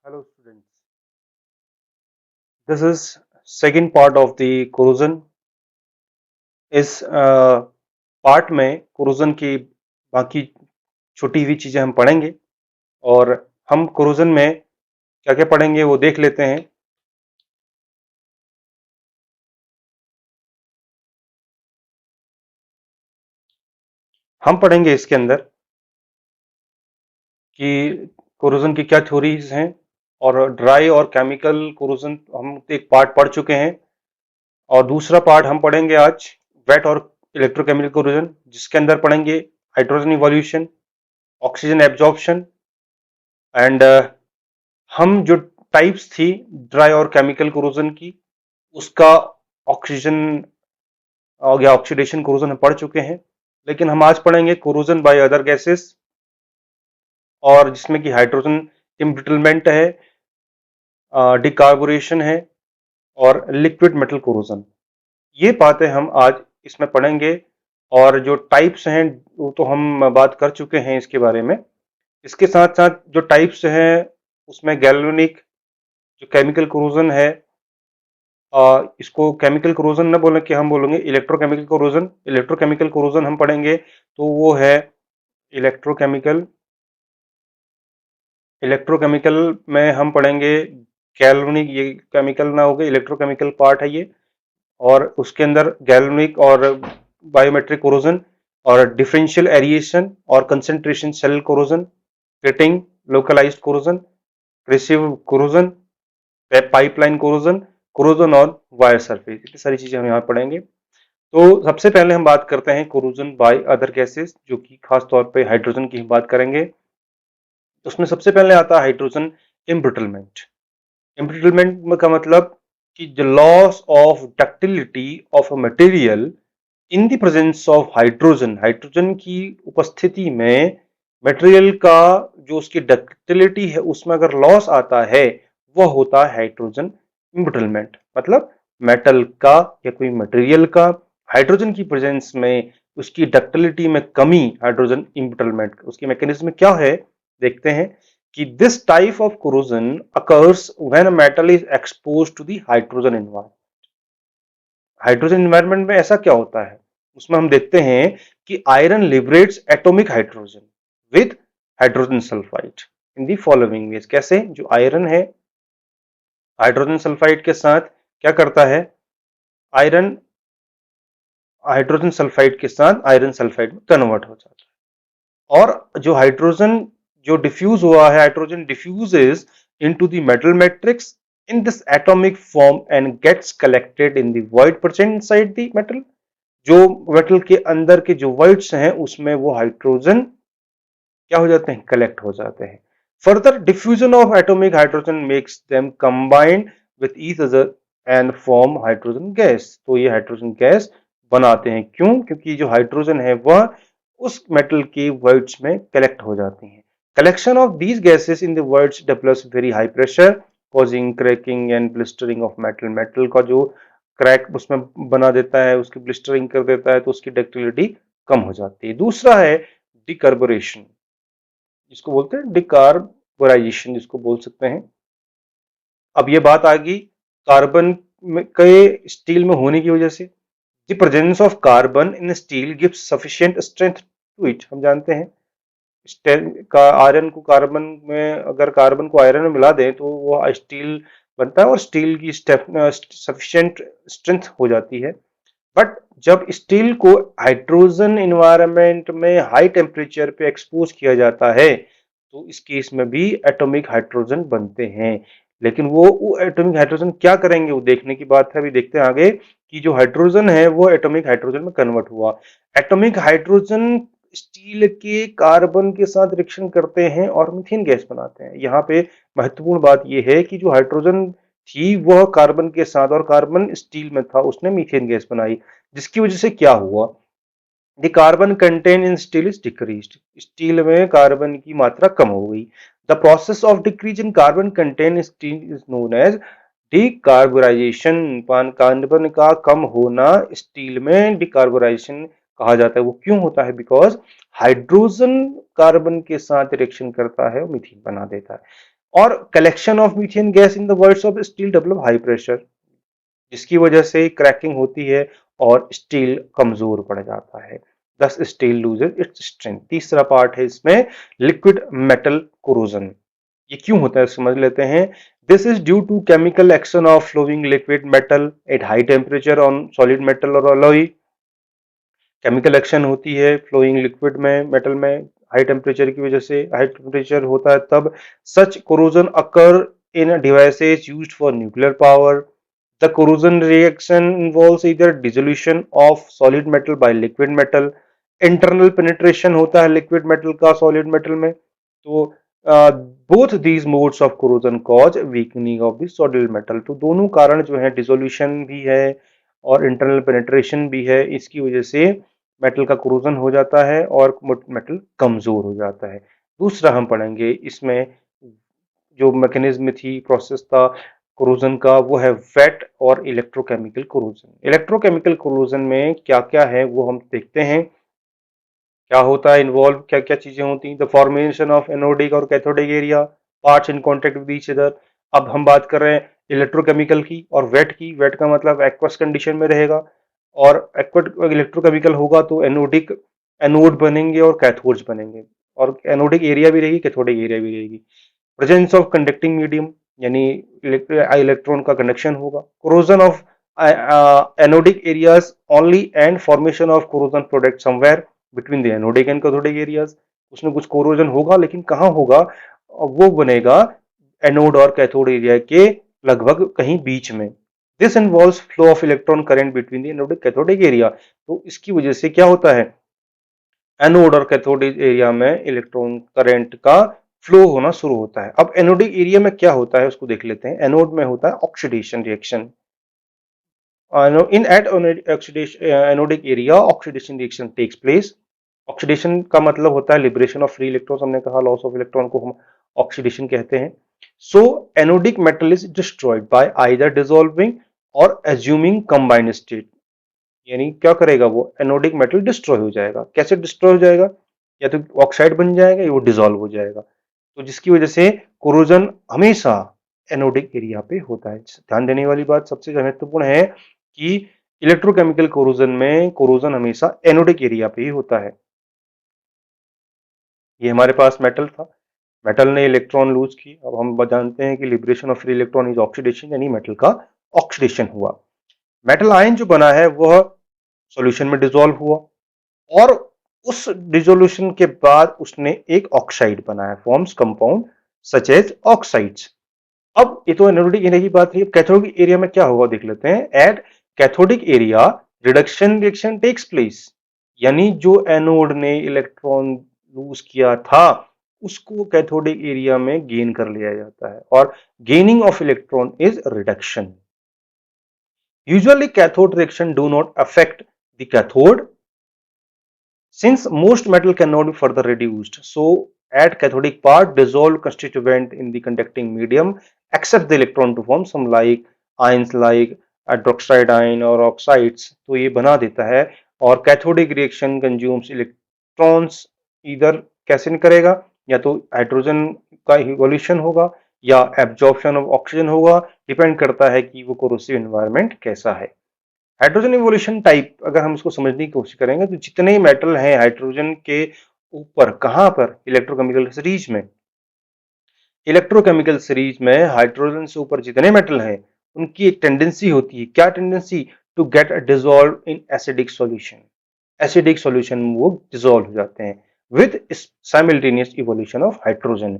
Hello students, this is second part of the corrosion. इस part में corrosion की बाकी छुटी हुई चीजें हम पढ़ेंगे और हम corrosion में क्या क्या पढ़ेंगे वो देख लेते हैं। हम पढ़ेंगे इसके अंदर कि corrosion की क्या थ्योरीज हैं और ड्राई और केमिकल corrosion हम एक पार्ट पढ़ चुके हैं और दूसरा पार्ट हम पढ़ेंगे आज वेट और इलेक्ट्रोकेमिकल corrosion, जिसके अंदर पढ़ेंगे hydrogen evolution, oxygen absorption and हम जो टाइप्स थी ड्राई और केमिकल कोरोजन की उसका ऑक्सीजन या ऑक्सीडेशन कोरोजन हम पढ़ चुके हैं, लेकिन हम आज पढ़ेंगे कोरोजन बाय अदर गैसेस और जिसमें कि हाइड्रोजन इम्ब्रिटलमेंट है, डिकार्बोरेशन है और लिक्विड मेटल कोरोजन। ये बातें हम आज इसमें पढ़ेंगे और जो टाइप्स हैं वो तो हम बात कर चुके हैं इसके बारे में। इसके साथ साथ जो टाइप्स हैं उसमें गैल्वेनिक जो केमिकल कोरोजन है, इसको केमिकल कोरोजन न बोले कि हम बोलेंगे इलेक्ट्रोकेमिकल कोरोजन। इलेक्ट्रोकेमिकल कोरोजन हम पढ़ेंगे तो वो है इलेक्ट्रोकेमिकल इलेक्ट्रोकेमिकल में हम पढ़ेंगे गैल्वेनिक, ये केमिकल ना हो गए, इलेक्ट्रोकेमिकल पार्ट है ये। और उसके अंदर गैल्वेनिक और बायोमेट्रिक कोरोजन और डिफरेंशियल एरिएशन और concentration cell corrosion, pitting localized corrosion, crevice corrosion, pipeline corrosion, corrosion और वायर सरफेस, इतनी सारी चीजें हम यहाँ पढ़ेंगे। तो सबसे पहले हम बात करते हैं कोरोजन बाय अदर गैसेस, जो कि खास तौर पे हाइड्रोजन की हम बात करेंगे। उसमें सबसे पहले आता है हाइड्रोजन इम्ब्रिटलमेंट। इम्ब्रिटलमेंट का मतलब कि the loss of ductility of a material in the presence of hydrogen. Hydrogen की उपस्थिति में मटेरियल का जो उसकी डक्टिलिटी है उसमें अगर लॉस आता है वह होता है हाइड्रोजन इम्ब्रिटलमेंट। मतलब मेटल का या कोई मटेरियल का हाइड्रोजन की प्रेजेंस में उसकी डक्टिलिटी में कमी, हाइड्रोजन इम्ब्रिटलमेंट। उसकी मैकेनिज्म क्या है देखते हैं कि this type of corrosion occurs when a metal is exposed to the hydrogen environment. Hydrogen environment में ऐसा क्या होता है, उसमें हम देखते हैं कि iron liberates atomic hydrogen with hydrogen sulphide in the following veg. कैसे? जो आयरन है हाइड्रोजन सल्फाइड के साथ क्या करता है, आयरन हाइड्रोजन सल्फाइड के साथ आयरन सल्फाइड में कन्वर्ट हो जाता है और जो हाइड्रोजन जो डिफ्यूज हुआ है, hydrogen diffuses into the metal matrix in this atomic form and gets collected in the void present inside the metal। जो मेटल के अंदर के जो voids हैं उसमें वो हाइड्रोजन क्या हो जाते हैं, कलेक्ट हो जाते हैं। Further diffusion of atomic hydrogen makes them combine with each other and form hydrogen gas. तो ये हाइड्रोजन गैस बनाते हैं। क्यों? क्योंकि जो हाइड्रोजन है वह उस मेटल के voids में कलेक्ट हो जाती हैं। Collection of these gases in the voids develops very high pressure causing cracking and blistering of metal। Metal का जो क्रैक उसमें बना देता है, उसकी ब्लिस्टरिंग कर देता है, तो उसकी डक्टिलिटी कम हो जाती है। दूसरा है डिकार्बोरेशन, जिसको बोलते हैं डिकार्बोराइजेशन जिसको बोल सकते हैं। अब ये बात आ गई कार्बन में के स्टील में होने की वजह से। The presence of carbon in steel gives sufficient strength to it. हम जानते हैं का आयरन को कार्बन में, अगर कार्बन को आयरन में मिला दें तो वो स्टील बनता है और स्टील की सफिशिएंट स्ट्रेंथ हो जाती है। बट जब स्टील को हाइड्रोजन इन्वायरमेंट में हाई टेम्परेचर पे एक्सपोज किया जाता है तो इस केस में भी एटॉमिक हाइड्रोजन बनते हैं। लेकिन वो एटॉमिक हाइड्रोजन क्या करेंगे वो देखने की बात है। अभी देखते हैं आगे कि जो हाइड्रोजन है वो एटॉमिक हाइड्रोजन में कन्वर्ट हुआ। एटॉमिक हाइड्रोजन स्टील के कार्बन के साथ रिएक्शन करते हैं और मीथेन गैस बनाते हैं। यहाँ पे महत्वपूर्ण बात यह है कि जो हाइड्रोजन थी वह कार्बन के साथ, और कार्बन स्टील में था, उसने मीथेन गैस बनाई, जिसकी वजह से क्या हुआ, the carbon content in steel is decreased. Steel में कार्बन की मात्रा कम हो गई। The process of decrease in carbon content in steel is known as decarburization. Carbon का कम होना स्टील में डिकार्बोराइजेशन कहा जाता है। वो क्यों होता है? बिकॉज हाइड्रोजन कार्बन के साथ रिएक्शन करता है और मीथेन बना देता है। और collection of methane gas in the words of steel develop high pressure, जिसकी वजह से क्रैकिंग होती है और स्टील कमजोर पड़ जाता है, दस स्टील लूजेस इट्स स्ट्रेंथ। तीसरा पार्ट है इसमें लिक्विड मेटल कोरोजन। ये क्यों होता है समझ लेते हैं। This is due to chemical action of flowing liquid metal at high temperature on solid metal और अलॉय। केमिकल एक्शन होती है फ्लोइंग लिक्विड में मेटल में हाई टेम्परेचर की वजह से, हाई टेम्परेचर होता है तब such corrosion occur in devices used for nuclear power. The corrosion reaction involves either dissolution of solid metal by liquid metal, internal penetration होता है लिक्विड मेटल का सॉलिड मेटल में। तो both these modes of corrosion cause weakening of the solid metal. तो दोनों कारण जो है, डिसोल्यूशन भी है और इंटरनल पेनिट्रेशन भी है, इसकी वजह से मेटल का कोरोजन हो जाता है और मेटल कमजोर हो जाता है। दूसरा हम पढ़ेंगे इसमें जो मैकेनिज्म थी, प्रोसेस था कोरोजन का, वो है वेट और इलेक्ट्रोकेमिकल कोरोजन। इलेक्ट्रोकेमिकल कोरोजन में क्या क्या है वो हम देखते हैं। क्या होता है इन्वॉल्व, क्या क्या चीजें होती हैं। द फॉर्मेशन ऑफ एनोडिक और cathodic area parts in contact with each other. अब हम बात कर रहे हैं इलेक्ट्रोकेमिकल की और वेट की। वेट का मतलब एक्वस कंडीशन में रहेगा और एक्वस इलेक्ट्रोकेमिकल होगा तो एनोडिक एनोड बनेंगे और कैथोड्स बनेंगे, और एनोडिक एरिया भी रहेगी, कैथोडिक एरिया भी रहेगी। प्रेजेंस ऑफ कंडक्टिंग मीडियम, यानी इलेक्ट्रॉन का कंडक्शन होगा। Corrosion of anodic areas only and formation of corrosion product somewhere between the anodic and cathodic areas. उसमें कुछ कोरोजन होगा लेकिन कहाँ होगा, वो बनेगा एनोड और कैथोड एरिया के लगभग कहीं बीच में। This involves flow of electron current between the anodic cathodic area. तो इसकी वजह से क्या होता है, एनोड और कैथोडिक एरिया में इलेक्ट्रॉन करंट का फ्लो होना शुरू होता है। अब एनोडिक एरिया में क्या होता है उसको देख लेते हैं। एनोड में होता है oxidation reaction. In at anodic area oxidation reaction takes place। Oxidation का मतलब होता है लिबरेशन ऑफ फ्री इलेक्ट्रॉन, हमने कहा लॉस ऑफ इलेक्ट्रॉन को हम ऑक्सीडेशन कहते हैं। So anodic metal is destroyed by either dissolving और एज्यूमिंग कंबाइंड स्टेट। यानी क्या करेगा, वो एनोडिक मेटल डिस्ट्रॉय हो जाएगा। कैसे डिस्ट्रॉय हो जाएगा, या तो ऑक्साइड बन जाएगा या वो डिसॉल्व हो जाएगा। तो जिसकी वजह से कोरोजन हमेशा एनोडिक एरिया पे होता है। ध्यान देने वाली बात सबसे महत्वपूर्ण है कि इलेक्ट्रोकेमिकल कोरोजन में कोरोजन हमेशा एनोडिक एरिया पे ही होता है। ये हमारे पास मेटल था, मेटल ने इलेक्ट्रॉन लूज की। अब हम जानते हैं कि liberation of free electron is oxidation, यानी मेटल का ऑक्सीडेशन हुआ। मेटल आयन जो बना है वह सॉल्यूशन में डिसॉल्व हुआ और उस डिसोल्यूशन के बाद उसने एक ऑक्साइड बनाया, forms compound such as oxides. अब ये तो एनोडिक एरिया की बात है। कैथोडिक एरिया में क्या होगा देख लेते हैं। At cathodic area reduction reaction takes place, यानी जो एनोड ने इलेक्ट्रॉन लूज किया था उसको कैथोडिक एरिया में गेन कर लिया जाता है, और gaining of electron is reduction. Usually cathode reaction do not affect the cathode since most metal cannot be further reduced. So at cathodic part dissolved constituent in the conducting medium accept the electron to form some like ions like hydroxide ion or oxides। तो ये बना देता है, और cathodic reaction consumes electrons. इधर कैसे करेगा, या तो हाइड्रोजन का इवोल्यूशन होगा या एब्जॉर्प्शन ऑफ ऑक्सीजन होगा, डिपेंड करता है कि वो कोरोसिव एनवायरनमेंट कैसा है। हाइड्रोजन इवोल्यूशन टाइप अगर हम इसको समझने की कोशिश करेंगे तो जितने मेटल हैं हाइड्रोजन के ऊपर, कहां पर, इलेक्ट्रोकेमिकल सीरीज में। इलेक्ट्रोकेमिकल सीरीज में हाइड्रोजन से ऊपर जितने मेटल हैं उनकी एक टेंडेंसी होती है, क्या tendency, to get dissolve in acidic solution. Acidic solution में वो डिसॉल्व हो जाते हैं with simultaneous evolution of hydrogen.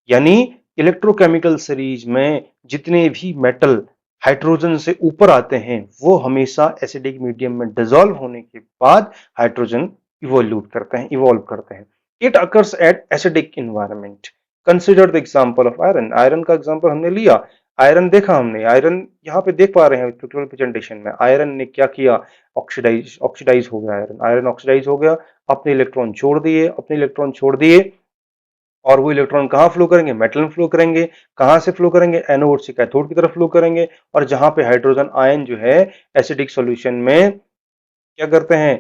यानी इलेक्ट्रोकेमिकल सीरीज में जितने भी मेटल हाइड्रोजन से ऊपर आते हैं वो हमेशा एसिडिक मीडियम में डिसॉल्व होने के बाद हाइड्रोजन इवोल्यूट करते हैं, इवॉल्व करते हैं। It occurs at acidic environment. Consider the example of iron. Iron का एग्जांपल हमने लिया, आयरन देखा हमने, आयरन यहाँ पे देख पा रहे हैं पिक्चोरल प्रेजेंटेशन में। आयरन ने क्या किया, ऑक्सीडाइज ऑक्सीडाइज हो गया आयरन। आयरन ऑक्सीडाइज हो गया, अपने इलेक्ट्रॉन छोड़ दिए, अपने इलेक्ट्रॉन छोड़ दिए, और वो इलेक्ट्रॉन कहाँ फ्लो करेंगे, मेटल में फ्लो करेंगे। कहाँ से फ्लो करेंगे, एनोड से कैथोड की तरफ फ्लो करेंगे। और जहां पे हाइड्रोजन आयन जो है एसिडिक सॉल्यूशन में क्या करते हैं,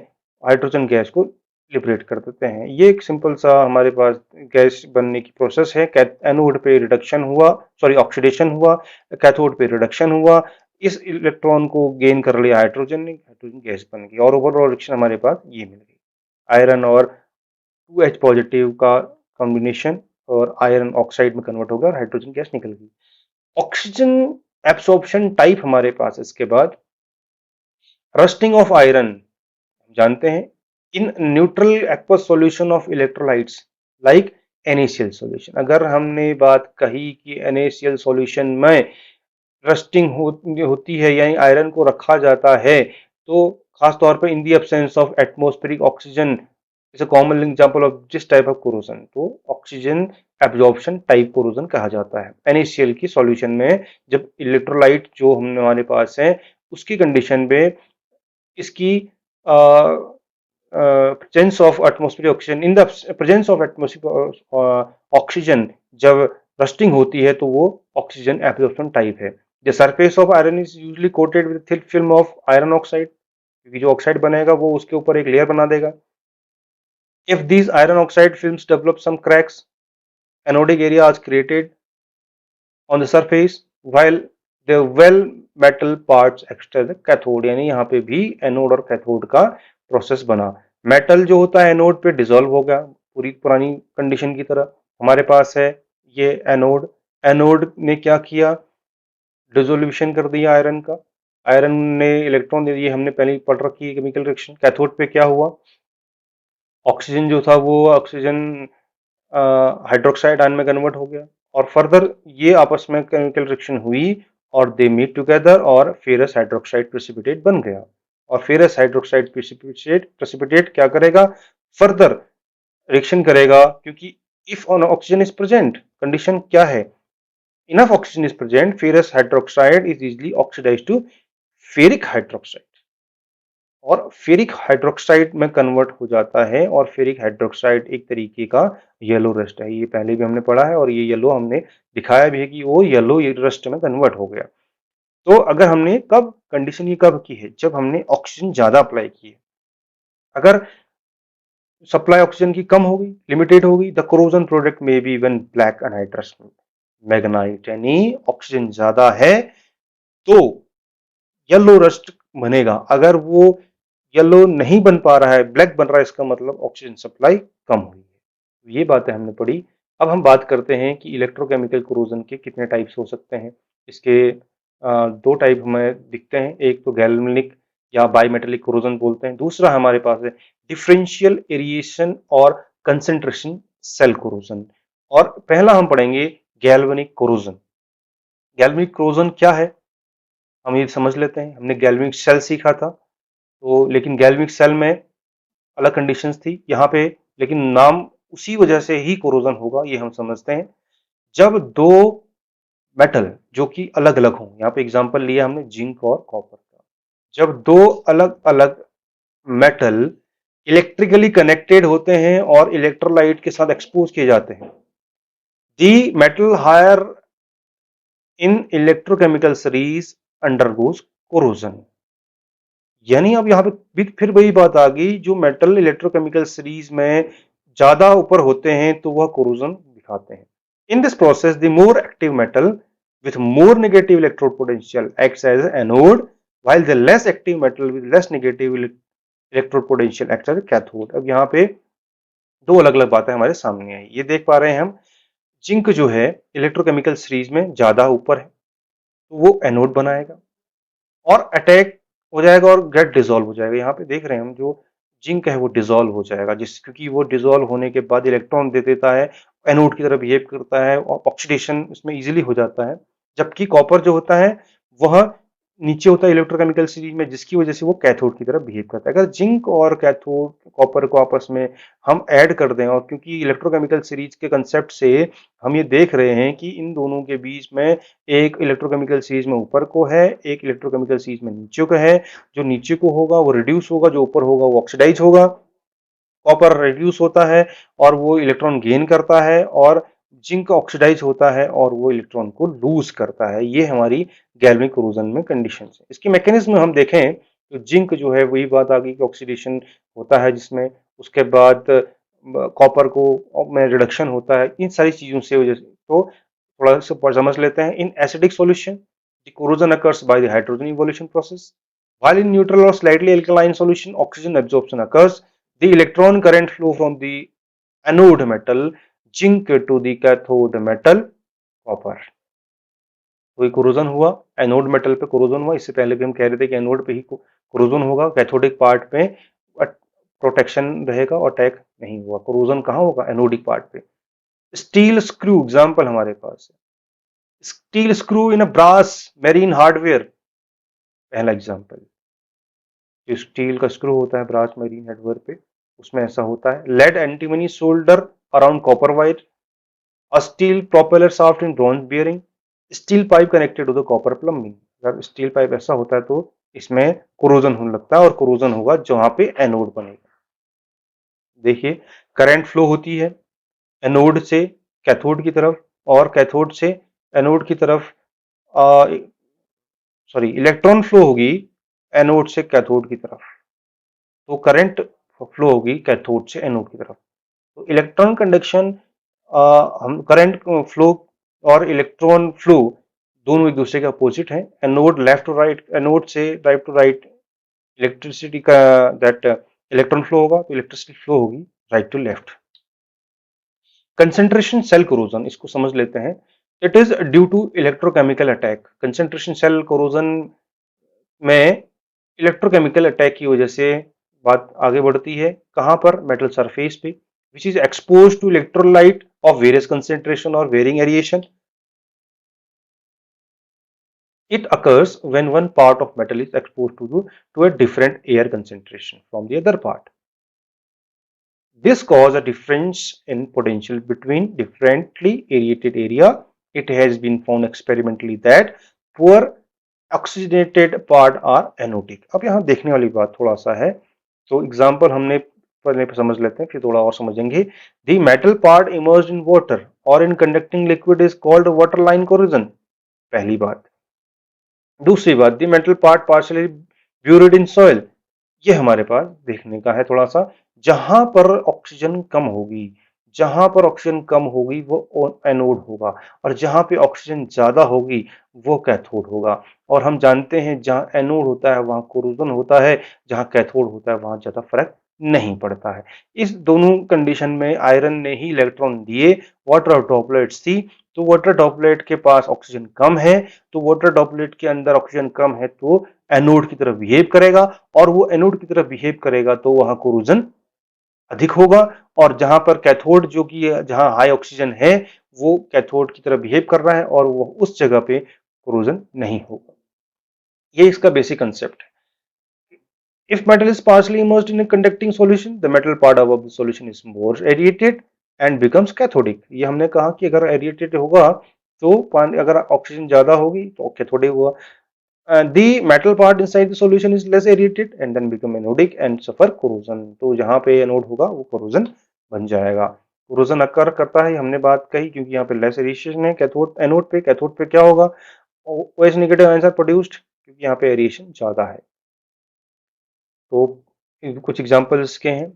हाइड्रोजन गैस को लिबरेट कर देते हैं। ये एक सिंपल सा हमारे पास गैस बनने की प्रोसेस है। एनोड पे रिडक्शन हुआ, सॉरी ऑक्सीडेशन हुआ, कैथोड पे रिडक्शन हुआ, इस इलेक्ट्रॉन को गेन कर लिया हाइड्रोजन ने, हाइड्रोजन गैस बन गई और ओवरऑल रिएक्शन हमारे पास ये मिल गई। आयरन और 2H पॉजिटिव का कॉम्बिनेशन और आयरन ऑक्साइड में कन्वर्ट हो गया और हाइड्रोजन गैस निकल गई। ऑक्सीजन एब्सॉर्प्शन टाइप हमारे पास इसके बाद रस्टिंग ऑफ आयरन जानते हैं in neutral aqueous solution of electrolytes like NaCl solution. अगर हमने बात कही कि NaCl सॉल्यूशन में रस्टिंग होती है यानी आयरन को रखा जाता है, तो खास तौर पे in the absence of atmospheric oxygen is a common example of this type of corrosion. तो ऑक्सीजन एब्जॉर्प्शन टाइप कोरोजन कहा जाता है। NaCl की सॉल्यूशन में जब इलेक्ट्रोलाइट जो हमारे पास है उसकी कंडीशन पे इसकी presence of atmospheric oxygen in the presence of atmospheric oxygen जब रस्टिंग होती है तो वो ऑक्सीजन एब्जॉर्प्शन टाइप है। The surface of iron is usually coated with thick film of iron oxide, क्योंकि जो ऑक्साइड बनेगा वो उसके ऊपर एक लेयर बना देगा। If these iron oxide films develop some cracks, anodic area is created on the surface while the well metal parts extra the cathode, यानी यहाँ पे भी एनोड और कैथोड का प्रोसेस बना। मेटल जो होता है एनोड पे डिसॉल्व हो गया पूरी पुरानी कंडीशन की तरह। हमारे पास है ये एनोड, एनोड ने क्या किया, डिसोल्यूशन कर दिया आयरन का, आयरन ने इलेक्ट्रॉन दे दिए, हमने पहले ही पढ़ रखी है केमिकल रिएक्शन। कैथोड पे क्या हुआ, ऑक्सीजन जो था वो ऑक्सीजन हाइड्रोक्साइड आयन में कन्वर्ट हो गया और फर्दर ये आपस में केमिकल रिएक्शन हुई और दे मीट टुगेदर और फेरस हाइड्रोक्साइड प्रेसिपिटेट बन गया। और फेरस हाइड्रोक्साइड प्रेसिपिटेट क्या करेगा, फर्दर रिएक्शन करेगा, क्योंकि if on oxygen is present, condition क्या है, enough oxygen is present, ferrous hydroxide is easily oxidised to ferric hydroxide और फेरिक हाइड्रोक्साइड में कन्वर्ट हो जाता है। और फेरिक हाइड्रोक्साइड एक तरीके का येलो रस्ट है, ये पहले भी हमने पढ़ा है और ये येलो हमने दिखाया भी है कि वो येलो रस्ट में कन्वर्ट हो गया। तो अगर हमने कब कंडीशन ये कब की है, जब हमने ऑक्सीजन ज्यादा अप्लाई की है। अगर सप्लाई ऑक्सीजन की कम हो गई, लिमिटेड हो गई, द कोरोजन प्रोडक्ट में be one black anhydrous magnetite, यानी ऑक्सीजन ज्यादा है तो येलो रस्ट बनेगा। अगर वो येलो नहीं बन पा रहा है, ब्लैक बन रहा है, इसका मतलब ऑक्सीजन सप्लाई कम हुई है। ये बातें हमने पढ़ी। अब हम बात करते हैं कि इलेक्ट्रोकेमिकल कोरोजन के कितने टाइप्स हो सकते हैं। इसके दो टाइप हमें दिखते हैं, एक तो गैल्वेनिक या बाईमेटेलिक कोरोजन बोलते हैं, दूसरा हमारे पास है डिफरेंशियल एरिएशन और कंसेंट्रेशन सेल कोरोजन। और पहला हम पढ़ेंगे गैल्वेनिक कोरोजन। गैल्वेनिक कोरोजन क्या है हम ये समझ लेते हैं। हमने गैल्वेनिक सेल सीखा था, तो लेकिन गैल्वेनिक सेल में अलग कंडीशंस थी यहाँ पे, लेकिन नाम उसी वजह से ही कोरोजन होगा ये हम समझते हैं। जब दो मेटल जो कि अलग अलग हों, यहाँ पे एग्जांपल लिया हमने जिंक और कॉपर का, जब दो अलग अलग मेटल इलेक्ट्रिकली कनेक्टेड होते हैं और इलेक्ट्रोलाइट के साथ एक्सपोज किए जाते हैं, the metal higher in electrochemical series undergoes corrosion. यानी अब यहाँ पे भी फिर वही बात आ गई, जो मेटल इलेक्ट्रोकेमिकल सीरीज में ज्यादा ऊपर होते हैं तो वह कोरोजन दिखाते हैं। In this process the more active metal with more negative electrode potential acts as an anode, while the less active metal with less negative electrode potential acts as a cathode। अब यहाँ पे दो अलग अलग बातें हमारे सामने आई, ये देख पा रहे हैं हम। जिंक जो है इलेक्ट्रोकेमिकल सीरीज में ज्यादा ऊपर है तो वो एनोड बनाएगा और अटैक हो जाएगा और गेट डिसॉल्व हो जाएगा। यहाँ पे देख रहे हैं हम, जो जिंक है वो डिसॉल्व हो जाएगा, जिस क्योंकि वो डिसॉल्व होने के बाद इलेक्ट्रॉन दे देता है, एनोड की तरह बिहेव करता है और ऑक्सीडेशन इसमें इजीली हो जाता है। जबकि कॉपर जो होता है वह नीचे होता है इलेक्ट्रोकेमिकल सीरीज में, जिसकी वजह से वो कैथोड की तरह बिहेव करता है। अगर जिंक और कैथोड कॉपर को आपस में हम ऐड कर दें, और क्योंकि इलेक्ट्रोकेमिकल सीरीज के कंसेप्ट से हम ये देख रहे हैं कि इन दोनों के बीच में एक इलेक्ट्रोकेमिकल सीरीज में ऊपर को है, एक इलेक्ट्रोकेमिकल सीरीज में नीचे को है। जो नीचे को होगा वो रिड्यूस होगा, जो ऊपर होगा वो ऑक्सीडाइज होगा। कॉपर रिड्यूस होता है और वो इलेक्ट्रॉन गेन करता है, और जिंक ऑक्सीडाइज होता है और वो इलेक्ट्रॉन को लूज करता है। ये हमारी गैल्वेनिक कोरोजन में कंडीशन है। इसकी मैकेनिज्म हम देखें तो जिंक जो है वही बात आ गई कि ऑक्सीडेशन होता है जिसमें उसके बाद कॉपर को में रिडक्शन होता है, इन सारी चीजों से वजह से। तो थोड़ा सा समझ लेते हैं। इन acidic solution the corrosion occurs by the hydrogen evolution process, while in neutral or slightly alkaline solution oxygen absorption occurs. The electron current flow from the anode metal zinc to the cathode metal copper. कोई corrosion हुआ, anode metal पे corrosion हुआ। इससे पहले भी हम कह रहे थे कि एनोड पे ही कोरोजन होगा, कैथोडिक पार्ट में प्रोटेक्शन रहेगा और अटैक नहीं हुआ। कोरोजन कहाँ होगा? एनोडिक पार्ट पे। स्टील स्क्रू एग्जांपल हमारे पास है, steel screw in a brass marine hardware, पहला एग्जांपल। जो स्टील का स्क्रू होता है ब्रास मेरीन हार्डवेयर पे, उसमें ऐसा होता है। Lead antimony solder around copper wire, a steel propeller shaft in bronze bearing, steel pipe connected to the copper plumbing। अगर स्टील पाइप ऐसा होता है तो इसमें कोरोजन होने लगता है और कोरोजन होगा जहां पे एनोड बनेगा। देखिए, करंट फ्लो होती है एनोड से कैथोड की तरफ और कैथोड से एनोड की तरफ, सॉरी इलेक्ट्रॉन फ्लो होगी एनोड से कैथोड की तरफ, तो करंट फ्लो होगी कैथोड से एनोड की तरफ। तो इलेक्ट्रॉन कंडक्शन, हम करंट फ्लो और इलेक्ट्रॉन फ्लो दोनों एक दूसरे के अपोजिट हैं। Anode left to right, anode से राइट टू राइट इलेक्ट्रिसिटी का दैट इलेक्ट्रॉन फ्लो होगा, तो इलेक्ट्रिसिटी फ्लो होगी right to left. Concentration cell corrosion, इसको समझ लेते हैं। It is due to electrochemical attack. Concentration cell corrosion में इलेक्ट्रोकेमिकल अटैक की वजह से बात आगे बढ़ती है। कहां पर? मेटल सरफेस पे, which is expose to electrolyte of various concentration और varying aeration. It occurs when one part of metal is exposed to a different air concentration from the other part. This causes a difference in potential between differently aerated area. It has been found experimentally that poor oxygenated part are anodic. अब यहाँ देखने वाली बात थोड़ा सा है, तो example हमने पहले समझ लेते हैं फिर थोड़ा और समझेंगे। The metal part immersed in water or in conducting liquid is called waterline corrosion, पहली बात। दूसरी बात, the metal part partially buried in soil, ये हमारे पास देखने का है थोड़ा सा। जहां पर ऑक्सीजन कम होगी, जहां पर ऑक्सीजन कम होगी वो एनोड होगा, और जहां पे ऑक्सीजन ज्यादा होगी वो कैथोड होगा। और हम जानते हैं जहां एनोड होता है वहां कोरोजन होता है, जहां कैथोड होता है वहां ज्यादा फर्क नहीं पड़ता है। इस दोनों कंडीशन में आयरन ने ही इलेक्ट्रॉन दिए, वाटर ड्रॉपलेट्स थी, तो वाटर ड्रॉपलेट के पास ऑक्सीजन कम है, तो वाटर ड्रॉपलेट के अंदर ऑक्सीजन कम है तो एनोड की तरफ बिहेव करेगा, और वो एनोड की तरफ बिहेव करेगा तो वहां कोरोजन अधिक होगा। और जहां पर कैथोड जो कि जहां हाई ऑक्सीजन है वो कैथोड की तरफ बिहेव कर रहा है और वो उस जगह पे कोरोजन नहीं होगा। ये इसका बेसिक कंसेप्ट है। If metal is partially immersed in a conducting solution, the metal part above the solution is more aerated and becomes cathodic। ये हमने कहा कि अगर aerated होगा तो पानी, अगर ऑक्सीजन ज्यादा होगी तो कैथोडिक होगा। The metal part inside the solution is less aerated and then become anodic and suffer corrosion। तो जहाँ पे एनोड होगा वो कोरोजन बन जाएगा। कोरोजन अकर करता है, हमने बात कही, क्योंकि यहाँ पे लेस एरिएशन है कैथोड एनोड पे। कैथोड पे क्या होगा? OH नेगेटिव आंसर प्रोड्यूस्ड, क्योंकि यहाँ पे एरिएशन ज्यादा है। तो कुछ एग्जांपल्स के हैं,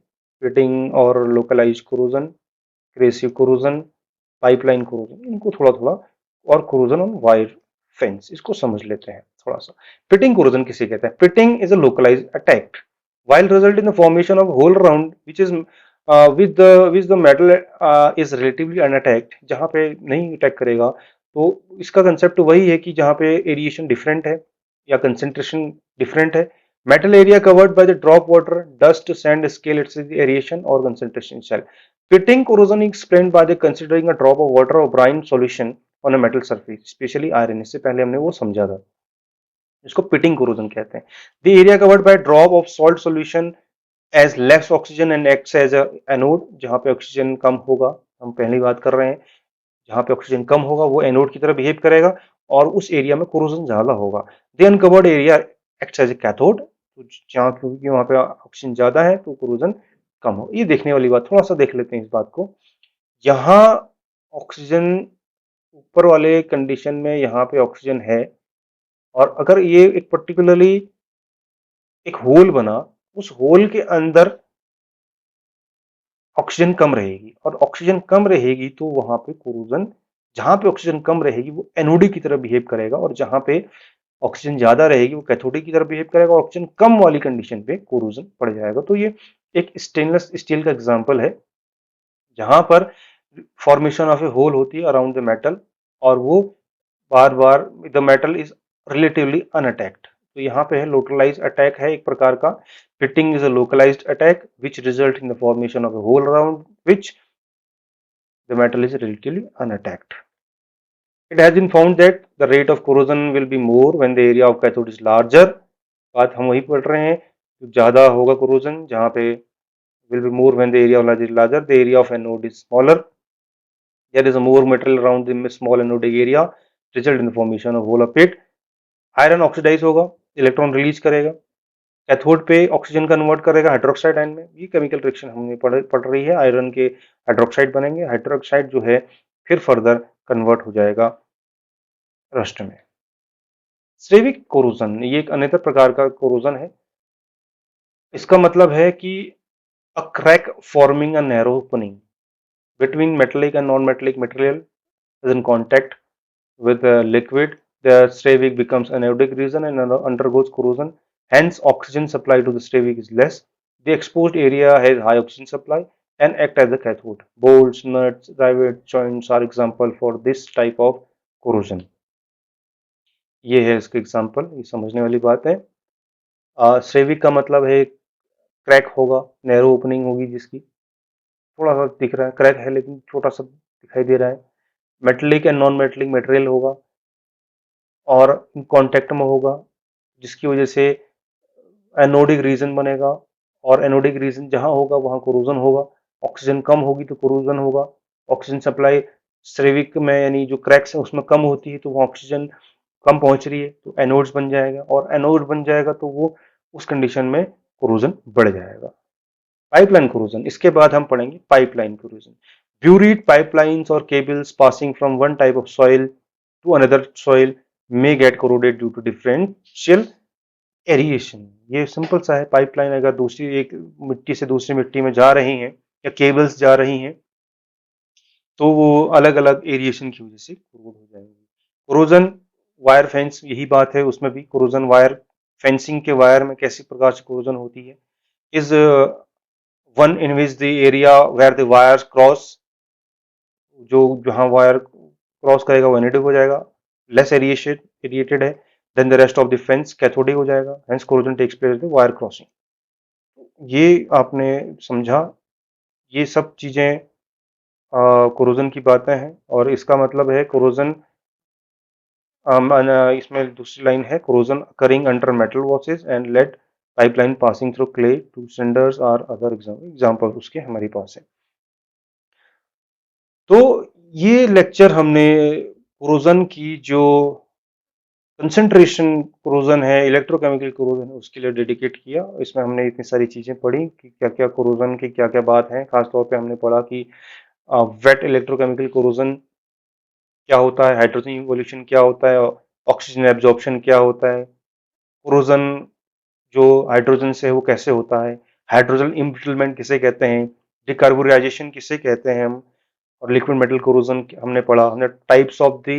फिटिंग और localise corrosion, crevice corrosion, pipeline corrosion, इनको थोड़ा थोड़ा, और कोरोजन ऑन वायर फेंस, इसको समझ लेते हैं थोड़ा सा। पिटिंग कोरोजन किसे कहते हैं? Pitting is a localised attack while result in the formation of hole round which is with the metal is relatively unattacked। जहां पे नहीं अटैक करेगा, तो इसका कंसेप्ट वही है कि जहां पे एरिएशन डिफरेंट है या कंसेंट्रेशन डिफरेंट है। Metal area covered by the drop water, dust, sand, scale, it's the aeration और concentration cell. Pitting corrosion is explained by the considering a drop of water or brine solution on a metal surface, especially iron। इससे पहले हमने वो समझा था, इसको pitting corrosion कहते हैं। The area covered by drop of salt solution as less oxygen and acts as anode. जहां पे ऑक्सीजन कम होगा, हम पहली बात कर रहे हैं, जहां पे ऑक्सीजन कम होगा वो एनोड की तरह बिहेव करेगा और उस एरिया में कोरोजन ज्यादा होगा। The uncovered area acts as a cathode, तो जहां, क्योंकि वहां पे ऑक्सीजन ज्यादा है तो कोरोजन कम हो। ये देखने वाली बात, थोड़ा सा देख लेते हैं इस बात को। यहाँ ऑक्सीजन ऊपर वाले कंडीशन में यहाँ पे ऑक्सीजन है, और अगर ये एक पर्टिकुलरली एक होल बना, उस होल के अंदर ऑक्सीजन कम रहेगी, और ऑक्सीजन कम रहेगी तो वहां पे कोरोजन, जहां पे ऑक्सीजन कम रहेगी वो एनोडी की तरह बिहेव करेगा, और जहां पे ऑक्सीजन ज्यादा रहेगी वो कैथोडिक की तरह बिहेव करेगा, और ऑक्सीजन कम वाली कंडीशन पे कोरोजन बढ़ जाएगा। तो ये एक स्टेनलेस स्टील का एग्जांपल है जहां पर फॉर्मेशन ऑफ ए होल होती है अराउंड द मेटल, और वो बार बार द मेटल इज रिलेटिवली अनअटैक्ड। तो यहाँ पे है लोकलाइज अटैक है एक प्रकार का, pitting is a localised attack which result in the formation of a hole around which the metal is relatively unattacked. It has been found that the rate of corrosion will be more when the area of cathode is larger. बात हम वही पढ़ रहे हैं, ज्यादा होगा corrosion जहाँ पे will be more when the area of large is larger, the area of anode is smaller. There is a more material around the small anodic area, result in the formation of hole of pit. Iron oxidise होगा, electron release करेगा, cathode पे oxygen convert करेगा hydroxide ion में। ये chemical reaction हमने पढ़ रही है, आयरन के हाइड्रोक्साइड बनेंगे, हाइड्रोक्साइड जो है फिर फर्दर कन्वर्ट हो जाएगा रस्ट में। स्टेविक कोरोजन ये एक अन्य प्रकार का कोरोजन है। इसका मतलब है कि a crack forming a narrow opening between metallic and non-metallic material is in contact with the liquid. The Stravik becomes anodic region and undergoes corrosion. Hence, oxygen supply to the Stravik is less. The exposed area has high oxygen supply and act as the cathode. Bolts, nuts, rivet joints are example for this type of corrosion. ये है इसके example, ये समझने वाली बात है। स्ट्रेविक का मतलब है क्रैक होगा, नैरो ओपनिंग होगी जिसकी, थोड़ा सा दिख रहा है, क्रैक है लेकिन छोटा सा दिखाई दे रहा है। Metallic and non metallic material होगा और कांटेक्ट में होगा, जिसकी वजह से एनोडिक रीजन बनेगा, और एनोडिक रीजन जहां होगा वहां कोरोजन होगा। ऑक्सीजन कम होगी तो कोरोजन होगा। ऑक्सीजन सप्लाई स्ट्रेविक में यानी जो क्रैक्स है उसमें कम होती है, तो वो ऑक्सीजन कम पहुंच रही है तो एनोड्स बन जाएगा, और एनोड बन जाएगा तो वो उस कंडीशन में कोरोजन बढ़ जाएगा। पाइपलाइन कोरोजन, इसके बाद हम पढ़ेंगे पाइपलाइन कोरोजन। ब्यूरिड पाइपलाइंस और cables passing from one type of soil to another soil may get corroded due to differential aeration. ये सिंपल सा है, पाइपलाइन अगर दूसरी एक मिट्टी से दूसरी मिट्टी में जा रही हैं या केबल्स जा रही हैं तो वो अलग अलग एरिएशन की वजह से कोरोड हो जाएंगी। कोरोजन वायर फेंस, यही बात है उसमें भी, कोरोजन वायर फेंसिंग के वायर में कैसी प्रकार से कोरोजन होती है। Is one in which the area where the wires cross, जो जहां वायर क्रॉस करेगा वो एनेटिव हो जाएगा, लेस एरिएशन एरिएटेड है, then the rest of the fence cathodic हो जाएगा, hence corrosion takes place the wire crossing. ये आपने समझा, ये सब चीजें कोरोजन की बातें हैं, और इसका मतलब है कोरोजन, इसमें दूसरी लाइन है, corrosion occurring under metal washes and lead pipeline passing through clay to cinders और अदर एग्जांपल उसके हमारे पास है। तो ये लेक्चर हमने कोरोजन की जो कंसंट्रेशन कोरोजन है, इलेक्ट्रोकेमिकल कोरोजन है, उसके लिए डेडिकेट किया। इसमें हमने इतनी सारी चीजें पढ़ी कि क्या क्या कोरोजन की क्या क्या बात है। खासतौर पे हमने पढ़ा कि वेट इलेक्ट्रोकेमिकल कोरोजन क्या होता है, हाइड्रोजन इवोल्यूशन क्या होता है, ऑक्सीजन एब्जॉर्प्शन क्या होता है, कोरोजन जो हाइड्रोजन से है वो कैसे होता है, हाइड्रोजन इम्ब्रिटलमेंट किसे कहते हैं, डिकार्बोनाइजेशन किसे कहते हैं हम, और लिक्विड मेटल कोरोजन हमने पढ़ा। हमने टाइप्स ऑफ दी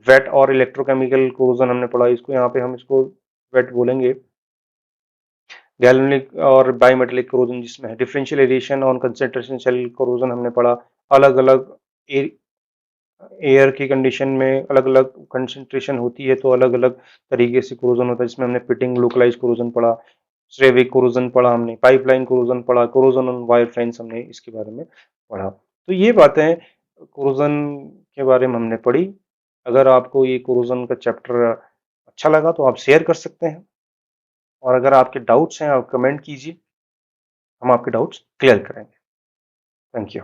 वेट और इलेक्ट्रोकेमिकल कोरोजन हमने पढ़ा। इसको यहाँ पे हम इसको वेट बोलेंगे। गैल्वेनिक और बायोमेटेलिक कोरोजन जिसमें है डिफरेंशियल एरिएशन और कंसंट्रेशन सेल कोरोजन हमने पढ़ा। अलग अलग एयर की कंडीशन में अलग अलग कंसंट्रेशन होती है तो अलग अलग तरीके से कोरोजन होता है, जिसमें हमने पिटिंग लोकलाइज कोरोजन पढ़ा, स्ट्रेविक कोरोजन पढ़ा, हमने पाइपलाइन कोरोजन पढ़ा, कोरोजन ऑन वायर फेंस हमने इसके बारे में पढ़ा। तो ये बातें कोरोजन के बारे में हमने पढ़ी। अगर आपको ये कोरोजन का चैप्टर अच्छा लगा तो आप शेयर कर सकते हैं, और अगर आपके डाउट्स हैं आप कमेंट कीजिए, हम आपके डाउट्स क्लियर करेंगे। Thank you.